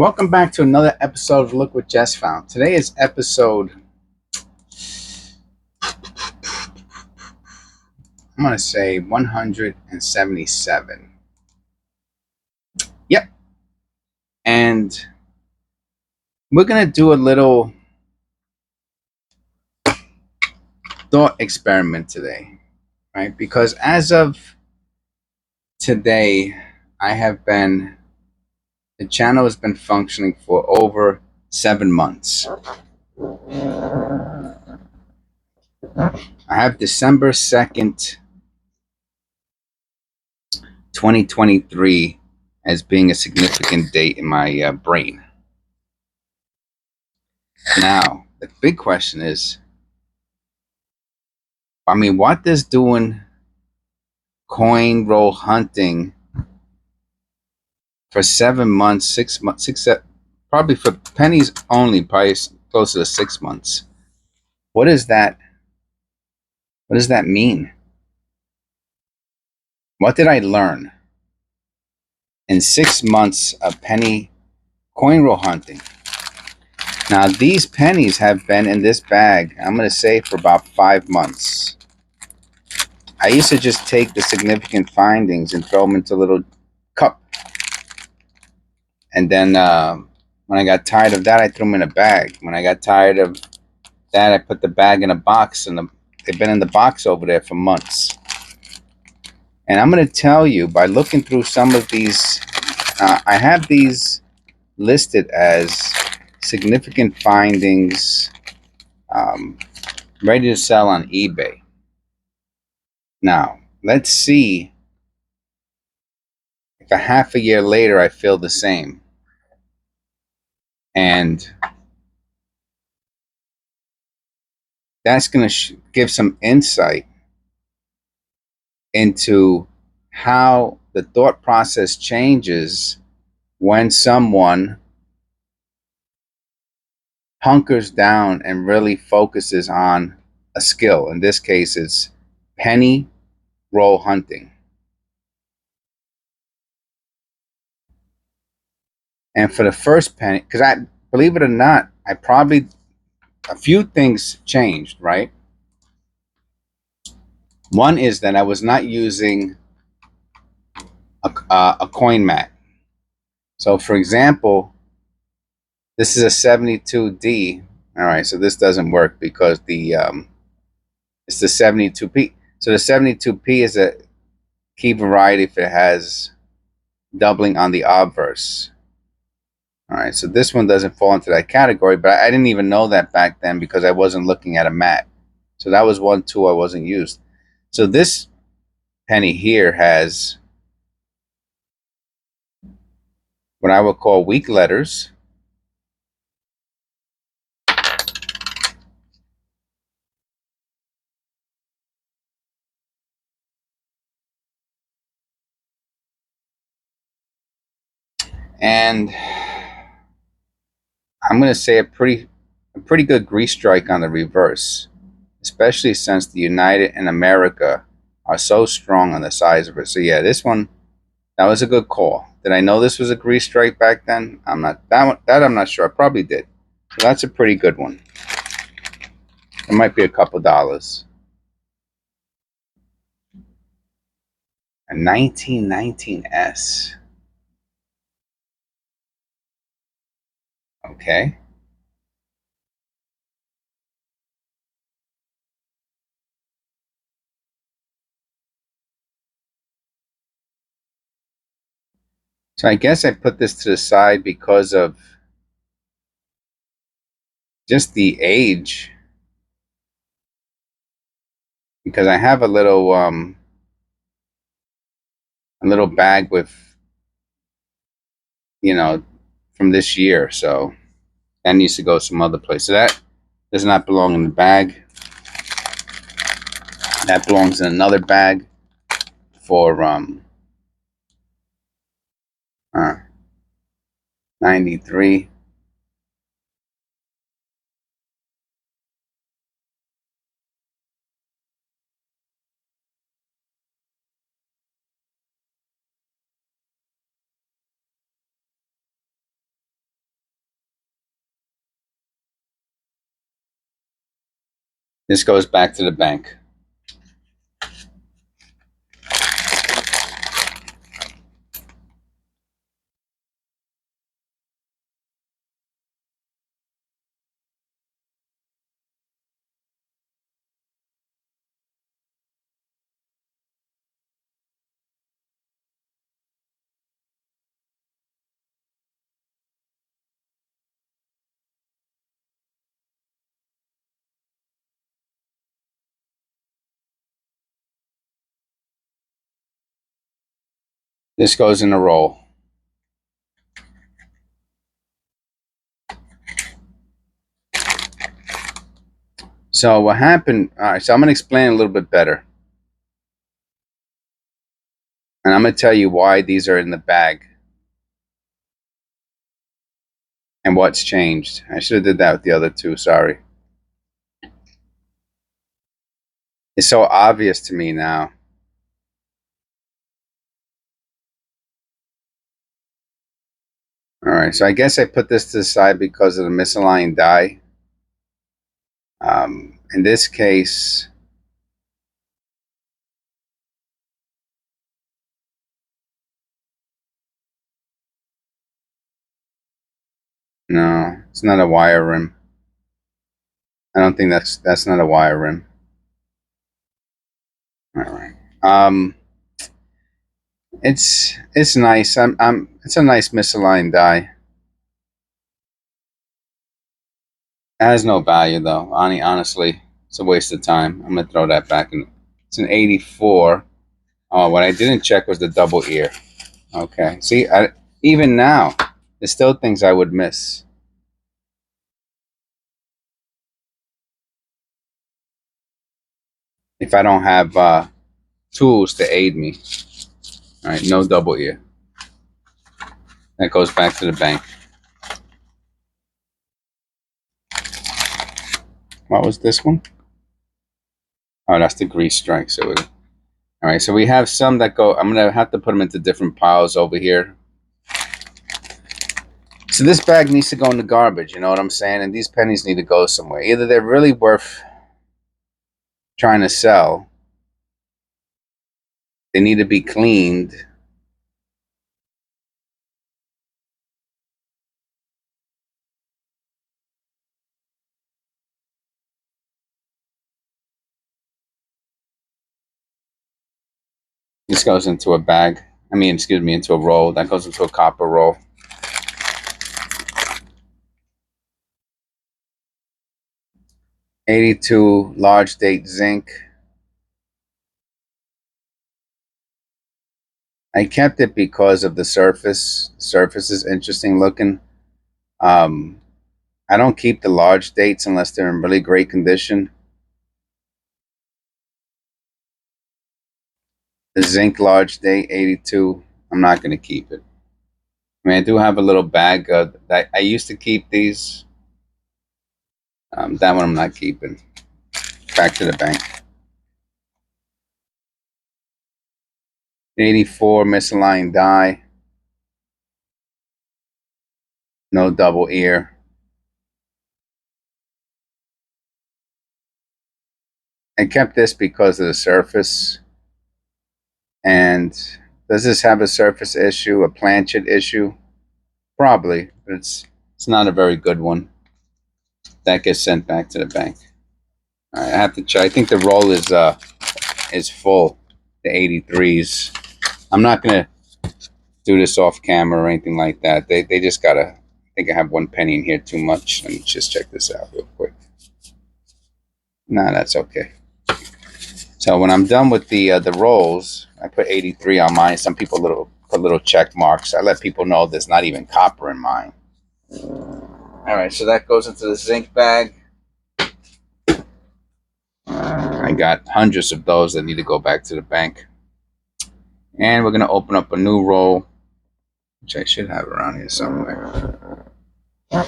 Welcome back to another episode of Look What Jess Found. Today is episode, I'm going to say 177. Yep. And we're going to do a little thought experiment today, right? Because as of today, the channel has been functioning for over 7 months. I have December 2nd, 2023 as being a significant date in my brain. Now, the big question is, what does doing coin roll hunting for 7 months, 6 months, probably for pennies only, probably closer to 6 months. What does that mean? What did I learn in 6 months of penny coin roll hunting? Now, these pennies have been in this bag, I'm going to say, for about 5 months. I used to just take the significant findings and throw them into a little cup. And then when I got tired of that, I threw them in a bag. When I got tired of that, I put the bag in a box, and they've been in the box over there for months. And I'm going to tell you, by looking through some of these, I have these listed as significant findings, ready to sell on eBay. Now, let's see if a half a year later I feel the same. And that's going to give some insight into how the thought process changes when someone hunkers down and really focuses on a skill. In this case, it's penny roll hunting. And for the first penny, because believe it or not, a few things changed, right? One is that I was not using a coin mat. So, for example, this is a 72D. All right, so this doesn't work because it's the 72P. So the 72P is a key variety if it has doubling on the obverse. All right, so this one doesn't fall into that category, but I didn't even know that back then because I wasn't looking at a mat. So that was one tool I wasn't used. So this penny here has what I would call weak letters. And I'm going to say a pretty good grease strike on the reverse, especially since the United and America are so strong on the size of it. So yeah, this one, that was a good call. Did I know this was a grease strike back then? I'm not sure. I probably did. So that's a pretty good one. It might be a couple dollars. A 1919S. Okay. So I guess I put this to the side because of just the age. Because I have a little bag with, from this year. So that needs to go some other place. So that does not belong in the bag. That belongs in another bag for 93. This goes back to the bank. This goes in a roll. So what happened, all right, so I'm going to explain a little bit better. And I'm going to tell you why these are in the bag. And what's changed. I should have did that with the other two, sorry. It's so obvious to me now. All right, so I guess I put this to the side because of the misaligned die. In this case, no, it's not a wire rim. I don't think that's not a wire rim. All right. It's nice. It's a nice misaligned die. It has no value though. Honestly, it's a waste of time. I'm gonna throw that back in. It's an 84. Oh, what I didn't check was the double ear. Okay. See, even now, there's still things I would miss. If I don't have tools to aid me. All right, no double ear. That goes back to the bank. What was this one? Oh, that's the grease strike. So, all right. So we have some that go. I'm gonna have to put them into different piles over here. So this bag needs to go in the garbage. You know what I'm saying? And these pennies need to go somewhere. Either they're really worth trying to sell. They need to be cleaned. This goes into a bag. I mean, excuse me, into a roll. That goes into a copper roll. '82 large date zinc. I kept it because of the surface. The surface is interesting looking. I don't keep the large dates unless they're in really great condition. The zinc large date 82, I'm not going to keep it. I mean, I do have a little bag that I used to keep these. That one I'm not keeping. Back to the bank. 84 misaligned die. No double ear. I kept this because of the surface. And does this have a surface issue, a planchet issue? Probably, but it's not a very good one. That gets sent back to the bank. All right, I have to check. I think the roll is full. The 83s. I'm not gonna do this off camera or anything like that. They just gotta. I think I have one penny in here too much. Let me just check this out real quick. Nah, that's okay. So when I'm done with the rolls, I put 83 on mine. Some people put little check marks. I let people know there's not even copper in mine. All right, so that goes into the zinc bag. I got hundreds of those that need to go back to the bank. And we're gonna open up a new roll, which I should have around here somewhere. All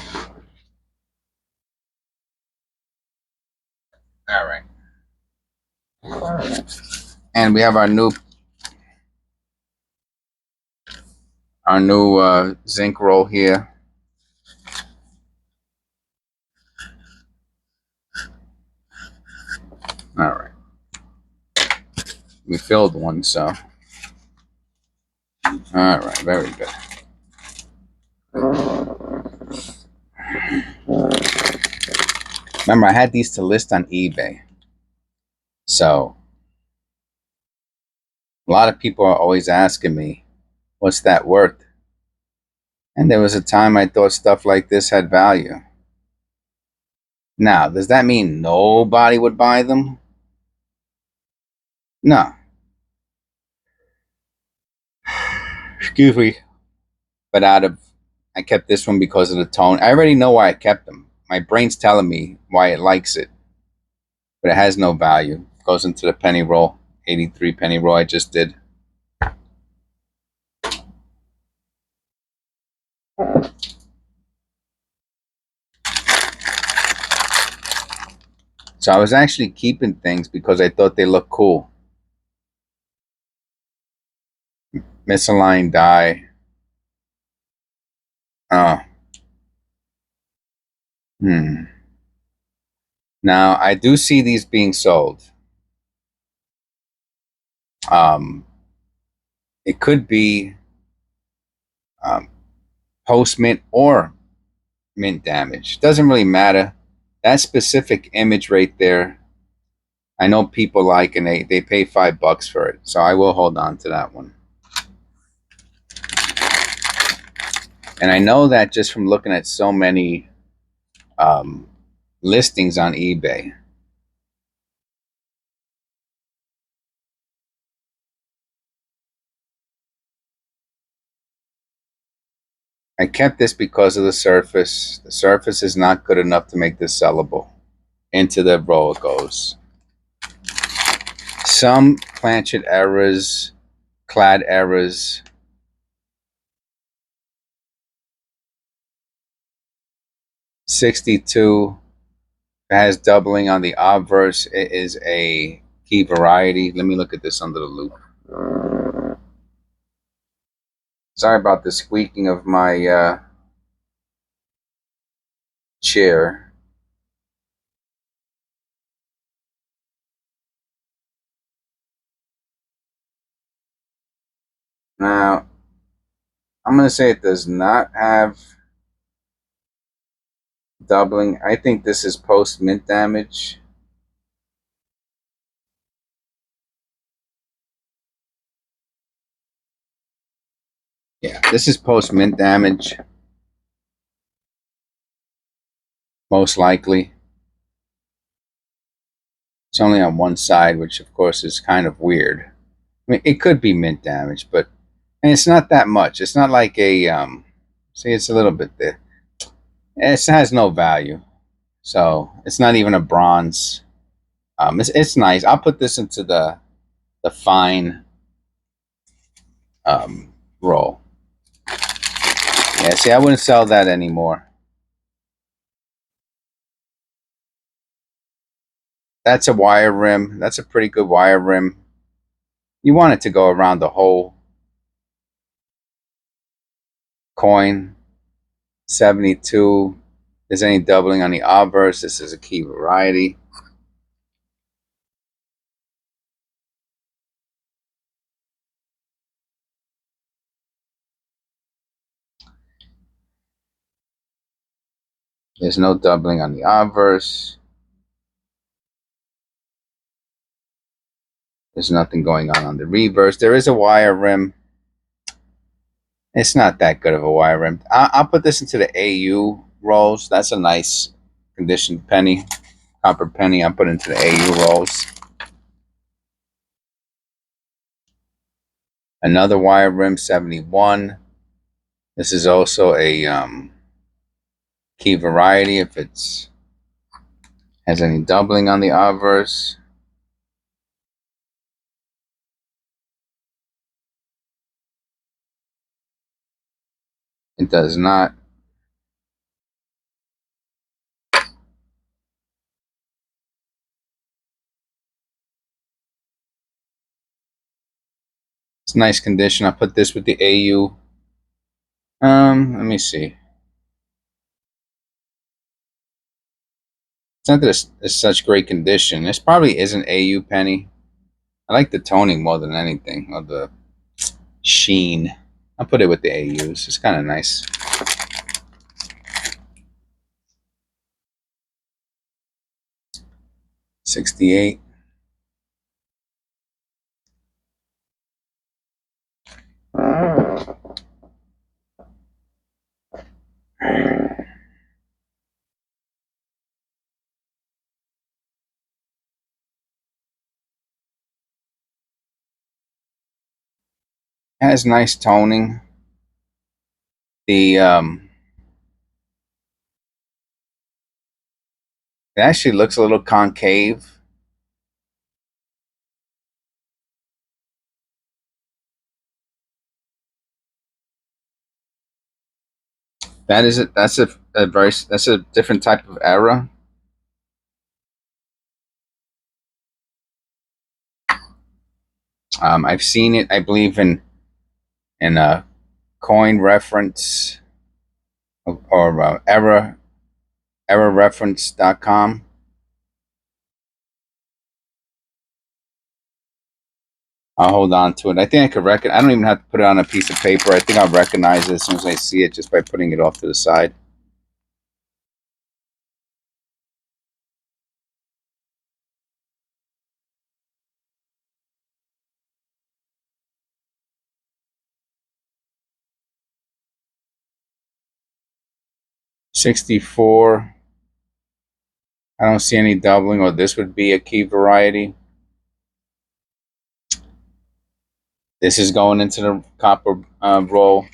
right. And we have our new zinc roll here. All right. We filled one, so. All right, very good. Remember, I had these to list on eBay. So, a lot of people are always asking me, what's that worth? And there was a time I thought stuff like this had value. Now, does that mean nobody would buy them? No. Excuse me. But I kept this one because of the tone. I already know why I kept them. My brain's telling me why it likes it. But it has no value. It goes into the penny roll. 83 penny roll I just did. So I was actually keeping things because I thought they looked cool. Misaligned die. Oh. Now, I do see these being sold. It could be post-mint or mint damage. Doesn't really matter. That specific image right there, I know people like, and they pay $5 for it. So I will hold on to that one. And I know that just from looking at so many listings on eBay. I kept this because of the surface. The surface is not good enough to make this sellable. Into the roll it goes. Some planchet errors, clad errors. $62 has doubling on the obverse. It is a key variety. Let me look at this under the loop. Sorry about the squeaking of my chair. Now, I'm going to say it does not have doubling. I think this is post-mint damage. Yeah, this is post-mint damage. Most likely. It's only on one side, which of course is kind of weird. I mean, it could be mint damage, but and it's not that much. It's not like a see, it's a little bit there. It has no value, so it's not even a bronze. It's nice. I'll put this into the fine roll. Yeah, see, I wouldn't sell that anymore. That's a wire rim. That's a pretty good wire rim. You want it to go around the whole coin. 72. There's any doubling on the obverse. This is a key variety. There's no doubling on the obverse. There's nothing going on the reverse. There is a wire rim. It's not that good of a wire rim. I'll put this into the AU rolls. That's a nice conditioned penny. Copper penny. I'll put into the AU rolls. Another wire rim, 71. This is also a key variety if it's has any doubling on the obverse. It does not. It's nice condition. I'll put this with the AU. Let me see. It's not that it's such great condition. This probably is an AU penny. I like the toning more than anything, or the sheen. I'll put it with the AUs. It's kind of nice. $68. Has nice toning. The it actually looks a little concave. That is it. That's a different type of error. I've seen it, I believe, in a coin reference or errorreference.com. I'll hold on to it. I think I could I don't even have to put it on a piece of paper. I think I'll recognize it as soon as I see it just by putting it off to the side. $64. I don't see any doubling, or this would be a key variety. This is going into the copper roll.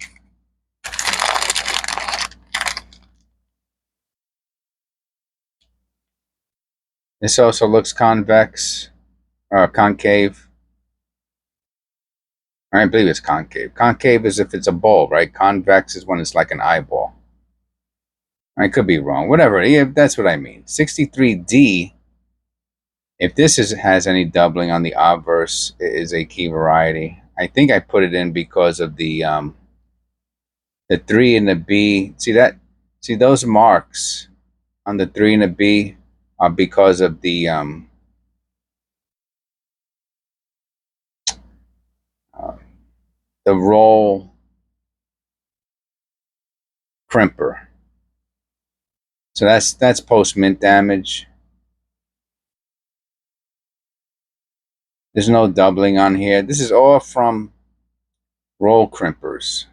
This also looks convex, or concave. I believe it's concave. Concave is if it's a bowl, right? Convex is when it's like an eyeball. I could be wrong. Whatever. Yeah, that's what I mean. 63D. If this has any doubling on the obverse, it is a key variety. I think I put it in because of the 3 and the B. See those marks on the 3 and the B are because of the roll crimper. So that's post mint damage. There's no doubling on here. This is all from roll crimpers.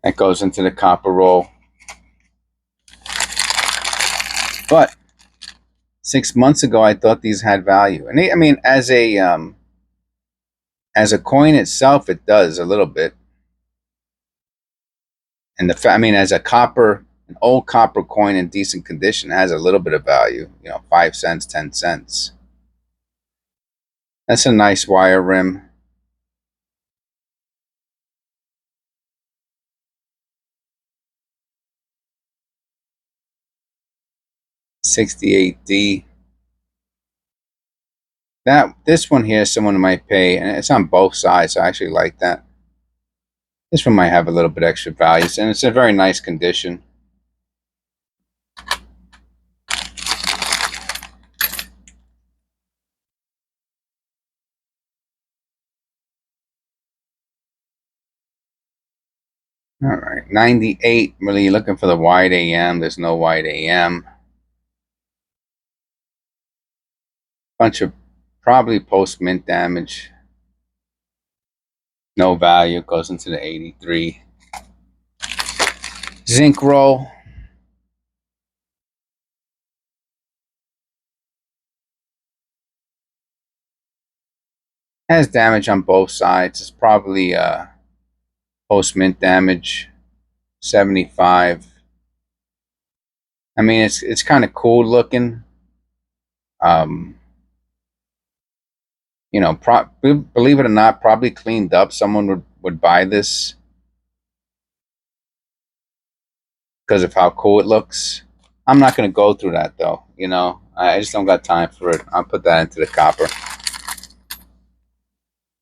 That goes into the copper roll. But 6 months ago, I thought these had value, and I mean, as a coin itself, it does a little bit. And I mean, as an old copper coin in decent condition has a little bit of value. 5 cents, 10 cents. That's a nice wire rim. $68D. This one here, someone might pay, and it's on both sides, so I actually like that. This one might have a little bit extra value, and it's in very nice condition. All right, 98. Really, you're looking for the wide AM. There's no wide AM. Bunch of probably post mint damage. No value. Goes into the 83. Zinc roll. Has damage on both sides. It's probably post mint damage. 75. I mean, it's kind of cool looking. Believe it or not, probably cleaned up. Someone would buy this because of how cool it looks. I'm not going to go through that though. I just don't got time for it. I'll put that into the copper.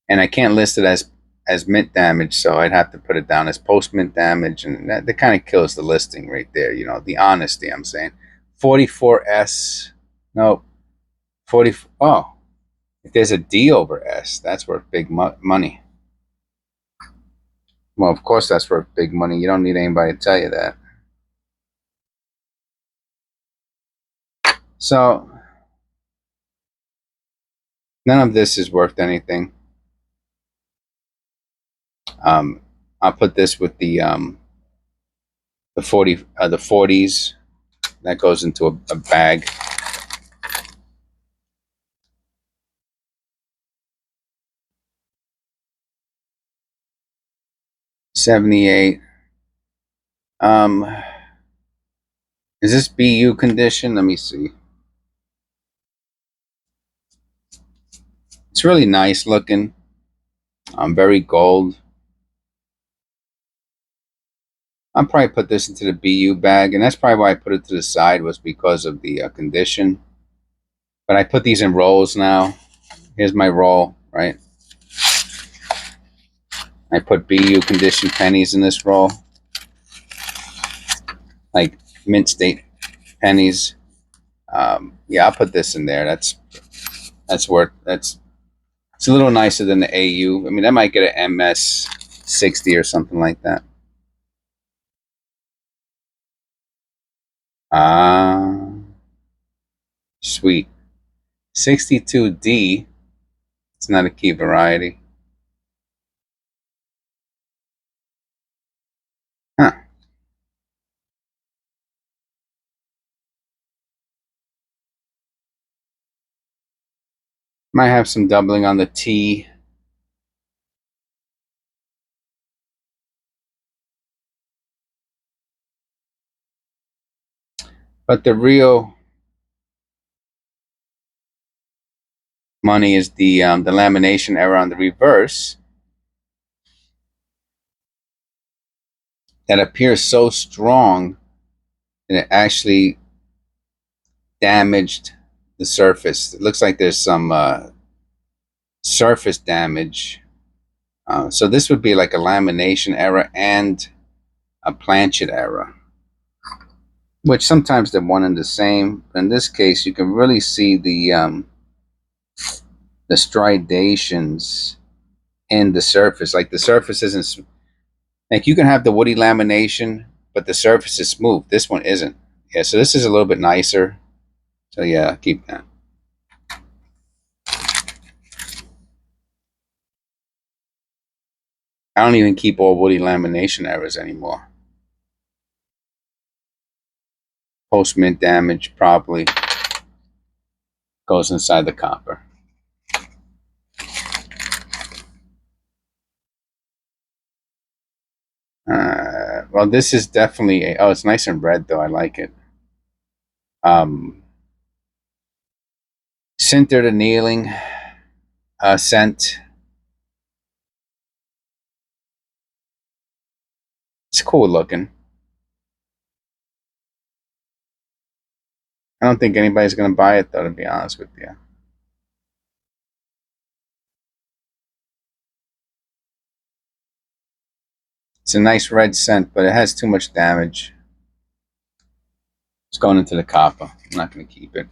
And I can't list it as as mint damage, so I'd have to put it down as post mint damage, and that kind of kills the listing right there. You know, the honesty. I'm saying 44S. No, 40. Oh, if there's a D over S, that's worth big money. Well, of course that's worth big money. You don't need anybody to tell you that. So none of this is worth anything. I'll put this with the 40s. That goes into a bag. $78. Is this BU condition? Let me see. It's really nice looking. Very gold. I'll probably put this into the BU bag, and that's probably why I put it to the side, was because of the condition. But I put these in rolls now. Here's my roll, right? I put BU condition pennies in this roll, like mint state pennies. Yeah, I'll put this in there. It's a little nicer than the AU. I mean, that might get an MS 60 or something like that. Sweet. 62D. It's not a key variety. Huh. Might have some doubling on the T. But the real money is the lamination error on the reverse that appears so strong that it actually damaged the surface. It looks like there's some surface damage. So this would be like a lamination error and a planchet error, which sometimes they're one and the same. In this case, you can really see the striations in the surface. Like the surface isn't, like you can have the woody lamination, but the surface is smooth. This one isn't. Yeah, so this is a little bit nicer. So yeah, keep that. I don't even keep all woody lamination errors anymore. Post mint damage probably goes inside the copper. Well, this is definitely oh, it's nice and red though. I like it. Sintered annealing scent. It's cool looking. I don't think anybody's gonna buy it though, to be honest with you. It's a nice red scent, but it has too much damage. It's going into the copper. I'm not going to keep it.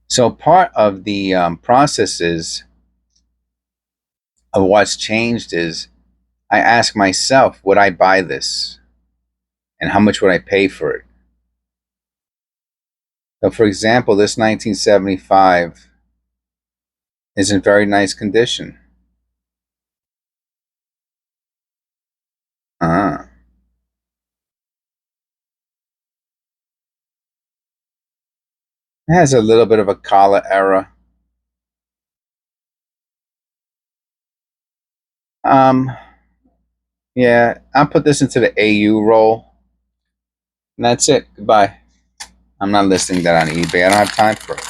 So part of the processes of what's changed is I ask myself, would I buy this? And how much would I pay for it? So for example, this 1975 is in very nice condition. It has a little bit of a collar error. Yeah, I'll put this into the AU roll. And that's it. Goodbye. I'm not listing that on eBay. I don't have time for it.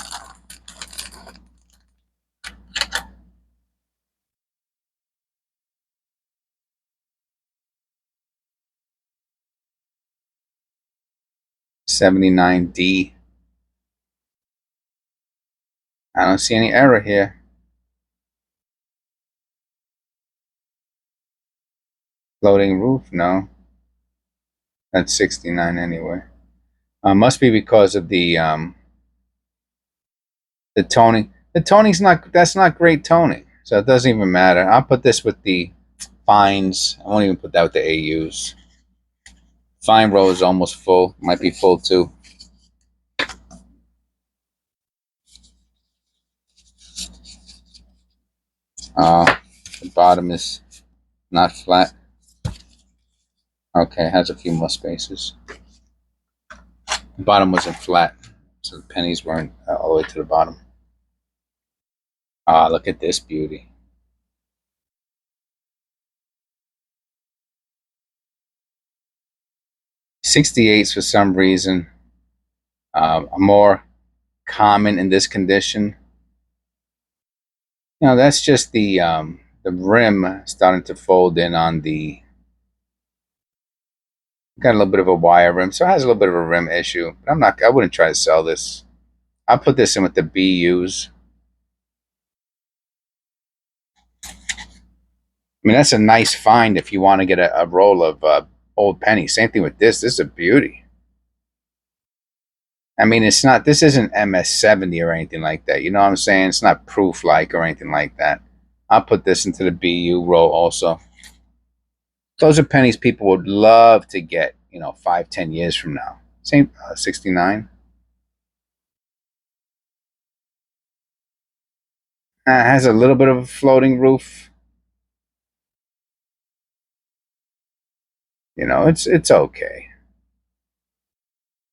$79D. I don't see any error here. Floating roof? No. That's 69 anyway. Must be because of the toning. The toning's not, that's not great toning. So it doesn't even matter. I'll put this with the fines. I won't even put that with the AUs. Fine row is almost full. Might be full too. The bottom is not flat. Okay, has a few more spaces. The bottom wasn't flat, so the pennies weren't all the way to the bottom. Look at this beauty. 68s for some reason are more common in this condition. You know, that's just the rim starting to fold in on the, got a little bit of a wire rim, so it has a little bit of a rim issue. But I wouldn't try to sell this. I'll put this in with the BUs. I mean, that's a nice find if you want to get a roll of old pennies. Same thing with this. This is a beauty. I mean, it's not, this isn't MS-70 or anything like that. You know what I'm saying? It's not proof like or anything like that. I'll put this into the BU roll also. Those are pennies people would love to get, you know, 5-10 years from now. Same 69. It has a little bit of a floating roof. You know, it's okay.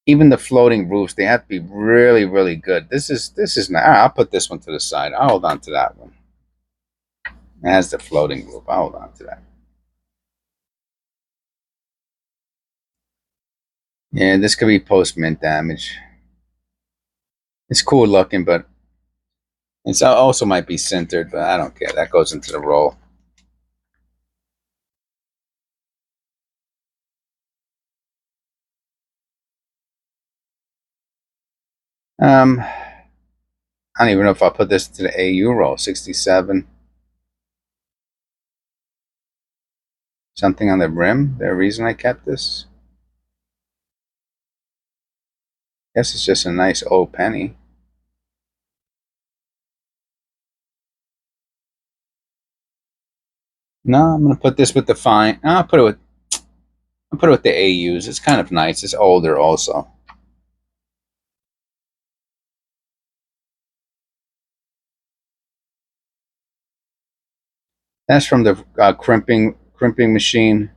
Even the floating roofs, they have to be really, really good. This is not. I'll put this one to the side. I'll hold on to that one. It has the floating roof. I'll hold on to that. Yeah, this could be post-mint damage. It's cool looking, but it also might be sintered, but I don't care. That goes into the roll. I don't even know if I'll put this to the AU roll. 67. Something on the rim? The reason I kept this? Guess it's just a nice old penny. No, I'm gonna put this with the fine. No, I'll put it with the AUs. It's kind of nice. It's older also. That's from the crimping machine.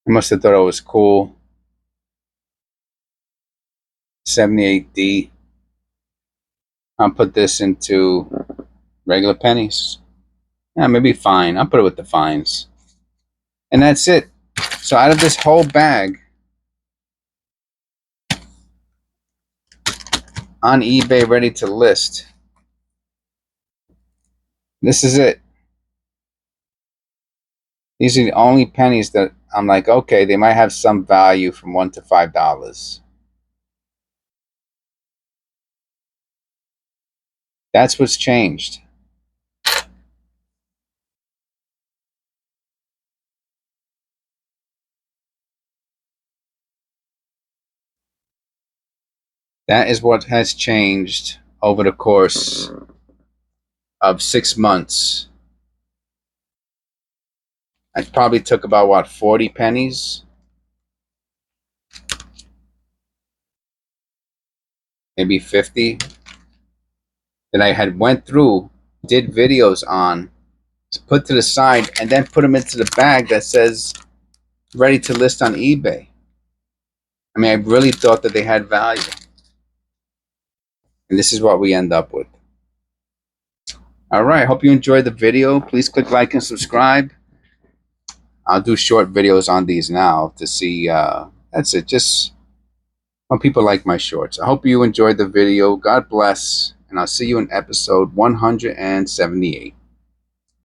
I must have thought it was cool. 78D. I'll put this into regular pennies. Yeah, maybe fine. I'll put it with the fines. And that's it. So out of this whole bag on eBay ready to list, this is it. These are the only pennies that I'm like, okay, they might have some value from $1 to $5. That's what's changed. That is what has changed over the course of 6 months. I probably took about, what, 40 pennies? Maybe 50? That I had went through, did videos on, put to the side, and then put them into the bag that says ready to list on eBay. I mean, I really thought that they had value. And this is what we end up with. All right, hope you enjoyed the video. Please click like and subscribe. I'll do short videos on these now to see. That's it. Just when people like my shorts. I hope you enjoyed the video. God bless. And I'll see you in episode 178.